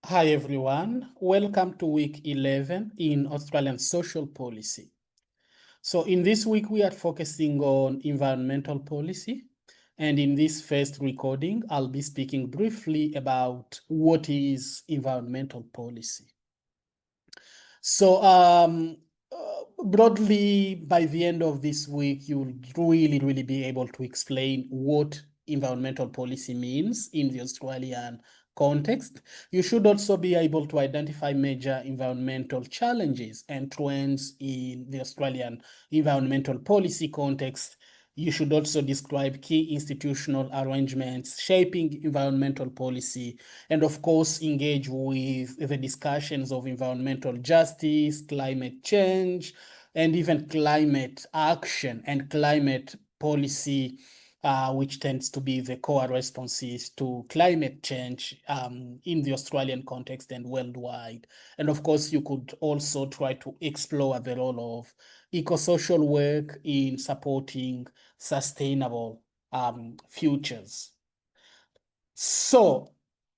Hi everyone, welcome to week 11 in Australian social policy. So in this week we are focusing on environmental policy, and in this first recording I'll be speaking briefly about what is environmental policy. So broadly, by the end of this week, you'll really be able to explain what environmental policy means in the Australian context. You should also be able to identify major environmental challenges and trends in the Australian environmental policy context. You should also describe key institutional arrangements shaping environmental policy, and of course engage with the discussions of environmental justice, climate change, and even climate action and climate policy, which tends to be the core responses to climate change in the Australian context and worldwide. And of course, you could also try to explore the role of eco-social work in supporting sustainable futures. So,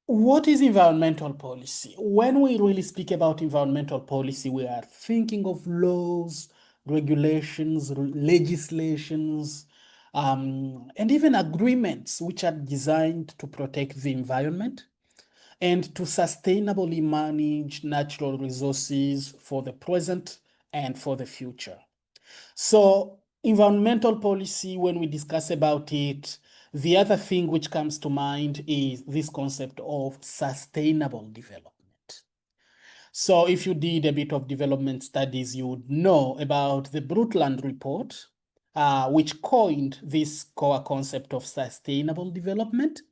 what is environmental policy? When we really speak about environmental policy, we are thinking of laws, regulations, legislations, and even agreements which are designed to protect the environment and to sustainably manage natural resources for the present and for the future. So environmental policy, when we discuss about it, the other thing which comes to mind is this concept of sustainable development. So if you did a bit of development studies, you would know about the Brundtland report, which coined this core concept of sustainable development.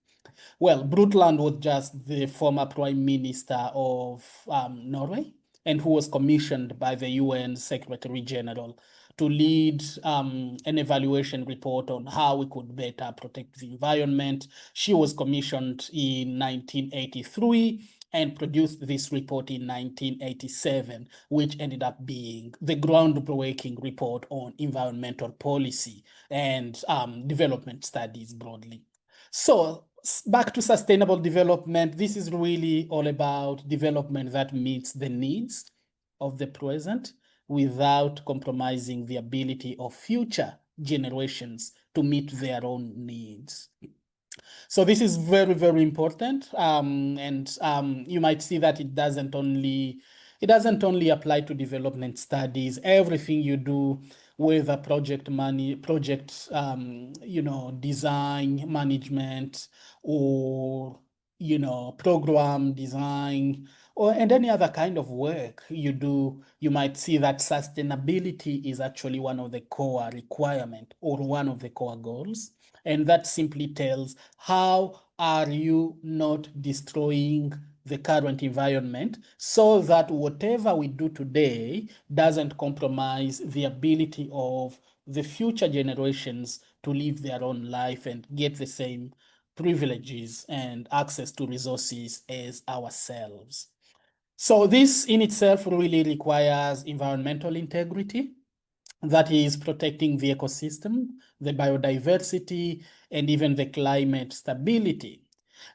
Well, Brundtland was just the former prime minister of Norway, and who was commissioned by the UN Secretary General to lead an evaluation report on how we could better protect the environment. She was commissioned in 1983 and produced this report in 1987, which ended up being the groundbreaking report on environmental policy and development studies broadly. So back to sustainable development, this is really all about development that meets the needs of the present without compromising the ability of future generations to meet their own needs. So this is very important, and you might see that it doesn't only apply to development studies. Everything you do, whether project design management, or program design, and any other kind of work you do, you might see that sustainability is actually one of the core requirement or one of the core goals. And that simply tells how are you not destroying the current environment so that whatever we do today doesn't compromise the ability of the future generations to live their own life and get the same privileges and access to resources as ourselves. So this in itself really requires environmental integrity, that is protecting the ecosystem, the biodiversity, and even the climate stability.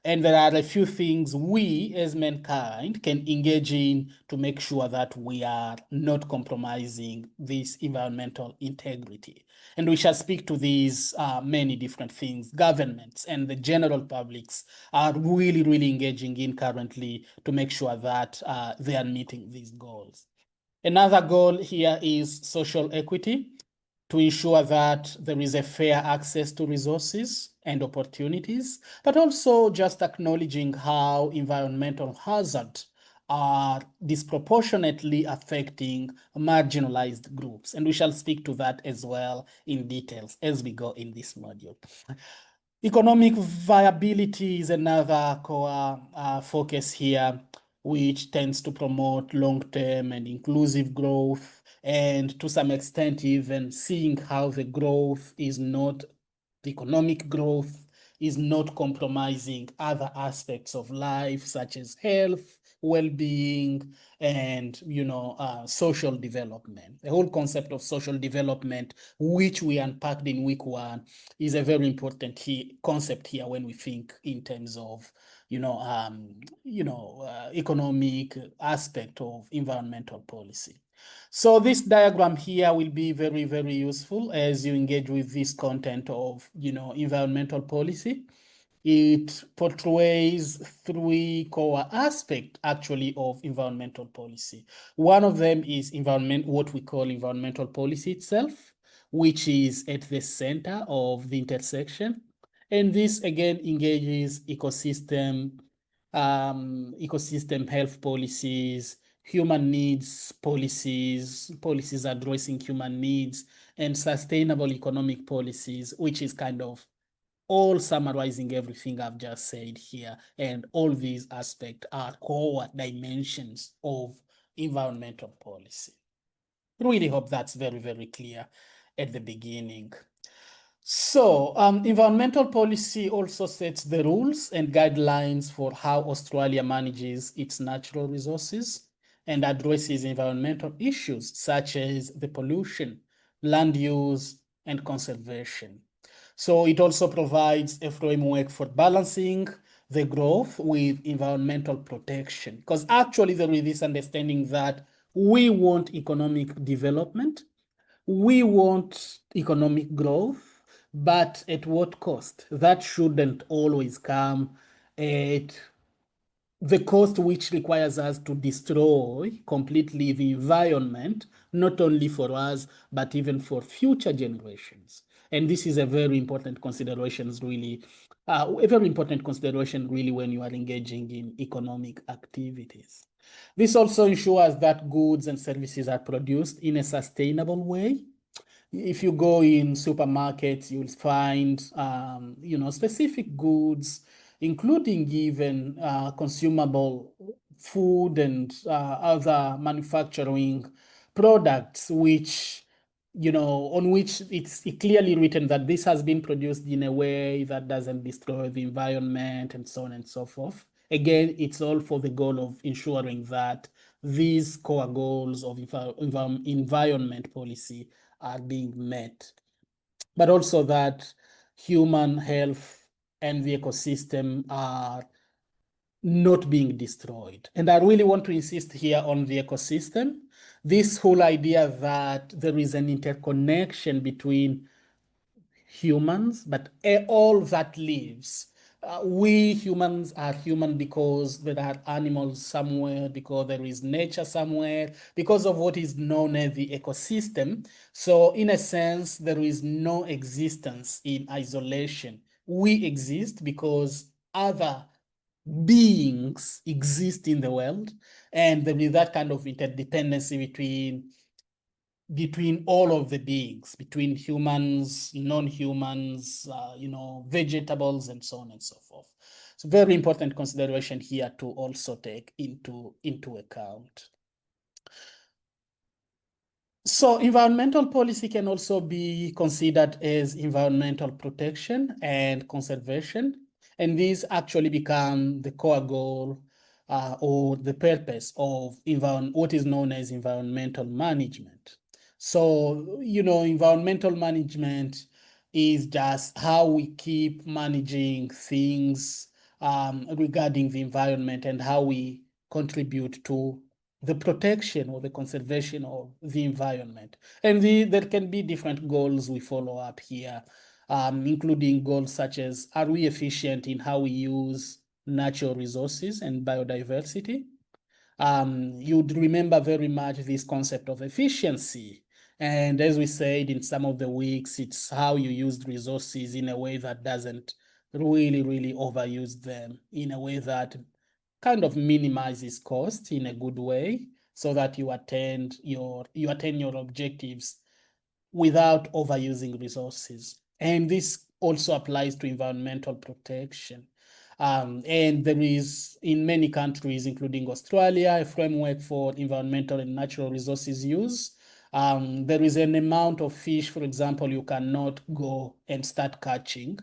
And there are a few things we as mankind can engage in to make sure that we are not compromising this environmental integrity. And we shall speak to these many different things. Governments and the general publics are really engaging in currently to make sure that they are meeting these goals. Another goal here is social equity, to ensure that there is a fair access to resources and opportunities, but also just acknowledging how environmental hazards are disproportionately affecting marginalized groups. And we shall speak to that as well in details as we go in this module. Economic viability is another core focus here, which tends to promote long-term and inclusive growth, and to some extent even seeing how the economic growth is not compromising other aspects of life, such as health, well-being, and social development. The whole concept of social development, which we unpacked in week 1, is a very important concept here when we think in terms of economic aspect of environmental policy. So this diagram here will be very, very useful as you engage with this content of, environmental policy. It portrays three core aspects actually of environmental policy. One of them is what we call environmental policy itself, which is at the center of the intersection. And this again engages ecosystem health policies, human needs policies, policies addressing human needs, and sustainable economic policies, which is kind of all summarizing everything I've just said here. And all these aspects are core dimensions of environmental policy. Really hope that's very, very clear at the beginning. So environmental policy also sets the rules and guidelines for how Australia manages its natural resources and addresses environmental issues such as the pollution, land use, and conservation. So it also provides a framework for balancing the growth with environmental protection, because actually there is this understanding that we want economic development, we want economic growth, but at what cost? That shouldn't always come at the cost which requires us to destroy completely the environment, not only for us, but even for future generations. And this is a very important consideration, really, when you are engaging in economic activities. This also ensures that goods and services are produced in a sustainable way. If you go in supermarkets, you'll find, specific goods, including even consumable food and other manufacturing products, which, on which it's clearly written that this has been produced in a way that doesn't destroy the environment and so on and so forth. Again, it's all for the goal of ensuring that these core goals of environment policy are being met, but also that human health and the ecosystem are not being destroyed. And I really want to insist here on the ecosystem. This whole idea that there is an interconnection between humans, but all that lives. We humans are human because there are animals somewhere, because there is nature somewhere, because of what is known as the ecosystem. So in a sense, there is no existence in isolation. We exist because other beings exist in the world, and there is that kind of interdependency between all of the beings, between humans, non-humans, vegetables, and so on and so forth. It's a very important consideration here to also take into account. So environmental policy can also be considered as environmental protection and conservation. And these actually become the core goal or the purpose of what is known as environmental management. So, environmental management is just how we keep managing things regarding the environment and how we contribute to the protection or the conservation of the environment. And there can be different goals we follow up here, including goals such as, are we efficient in how we use natural resources and biodiversity? You'd remember very much this concept of efficiency. And as we said in some of the weeks, it's how you use resources in a way that doesn't really, really overuse them, in a way that kind of minimizes cost in a good way, so that you attain your objectives without overusing resources. And this also applies to environmental protection. And there is, in many countries, including Australia, a framework for environmental and natural resources use. There is an amount of fish, for example, you cannot go and start catching.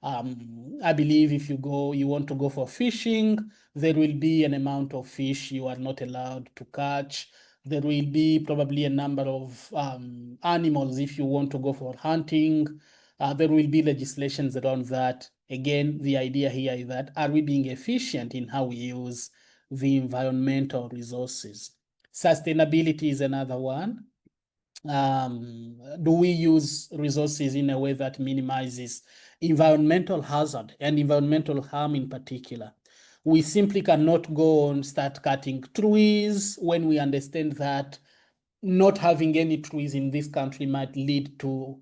I believe if you want to go for fishing, there will be an amount of fish you are not allowed to catch. There will be probably a number of animals if you want to go for hunting. There will be legislations around that. Again, the idea here is that, are we being efficient in how we use the environmental resources? Sustainability is another one. Do we use resources in a way that minimizes environmental hazard and environmental harm in particular? We simply cannot go and start cutting trees when we understand that not having any trees in this country might lead to,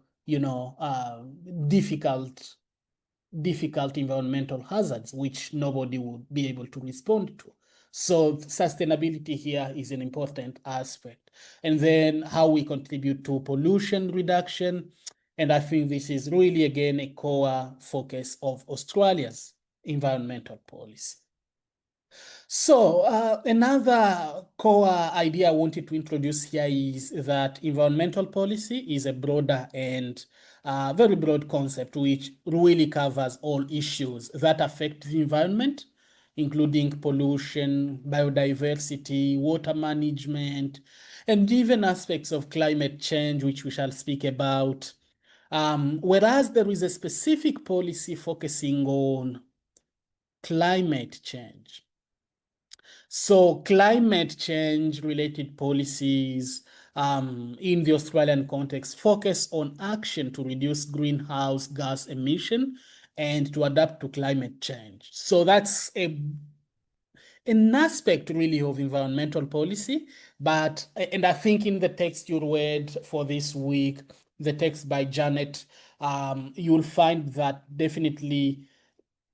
difficult environmental hazards, which nobody would be able to respond to. So sustainability here is an important aspect. And then how we contribute to pollution reduction. And I think this is really, again, a core focus of Australia's environmental policy. So another core idea I wanted to introduce here is that environmental policy is a broader and very broad concept which really covers all issues that affect the environment, including pollution, biodiversity, water management, and even aspects of climate change, which we shall speak about. Whereas there is a specific policy focusing on climate change. So climate change related policies in the Australian context focus on action to reduce greenhouse gas emission and to adapt to climate change. So that's an aspect really of environmental policy, and I think in the text you read for this week, the text by Janet, you'll find that definitely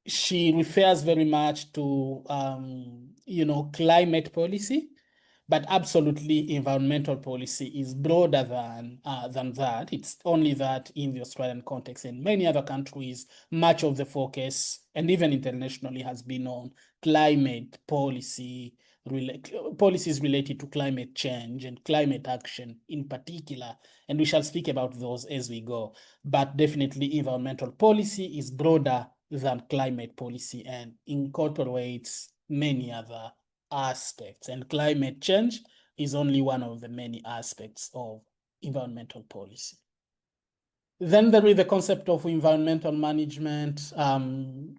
she refers very much to climate policy, but absolutely environmental policy is broader than that. It's only that in the Australian context and many other countries, much of the focus, and even internationally, has been on climate policy, policies related to climate change and climate action in particular. And we shall speak about those as we go. But definitely environmental policy is broader than climate policy and incorporates many other aspects, and climate change is only one of the many aspects of environmental policy. Then there is the concept of environmental management, and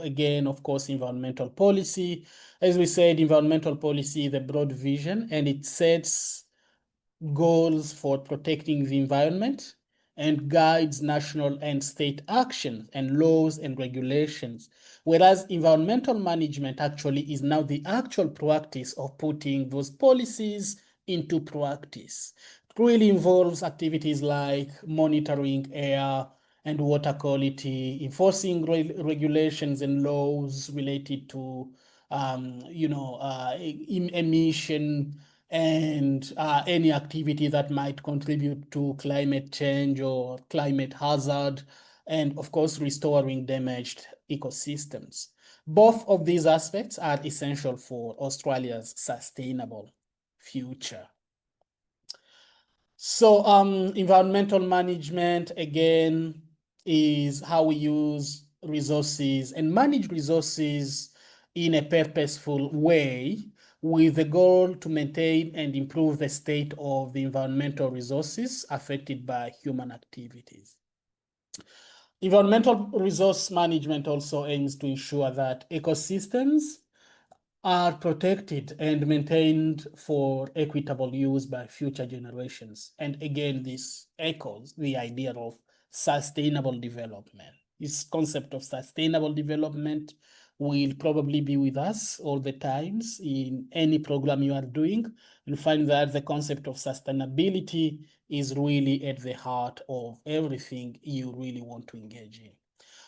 again, of course, environmental policy. As we said, environmental policy is a broad vision, and it sets goals for protecting the environment and guides national and state actions and laws and regulations. Whereas environmental management actually is now the actual practice of putting those policies into practice. It really involves activities like monitoring air and water quality, enforcing regulations and laws related to emission, and any activity that might contribute to climate change or climate hazard, and of course, restoring damaged ecosystems. Both of these aspects are essential for Australia's sustainable future. So environmental management, again, is how we use resources and manage resources in a purposeful way, with the goal to maintain and improve the state of the environmental resources affected by human activities. Environmental resource management also aims to ensure that ecosystems are protected and maintained for equitable use by future generations. And again, this echoes the idea of sustainable development. This concept of sustainable development will probably be with us all the times in any program you are doing. You'll find that the concept of sustainability is really at the heart of everything you really want to engage in.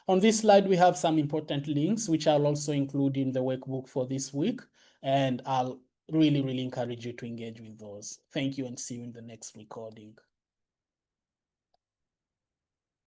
On this slide, we have some important links, which I'll also include in the workbook for this week, and I'll really encourage you to engage with those. Thank you, and see you in the next recording.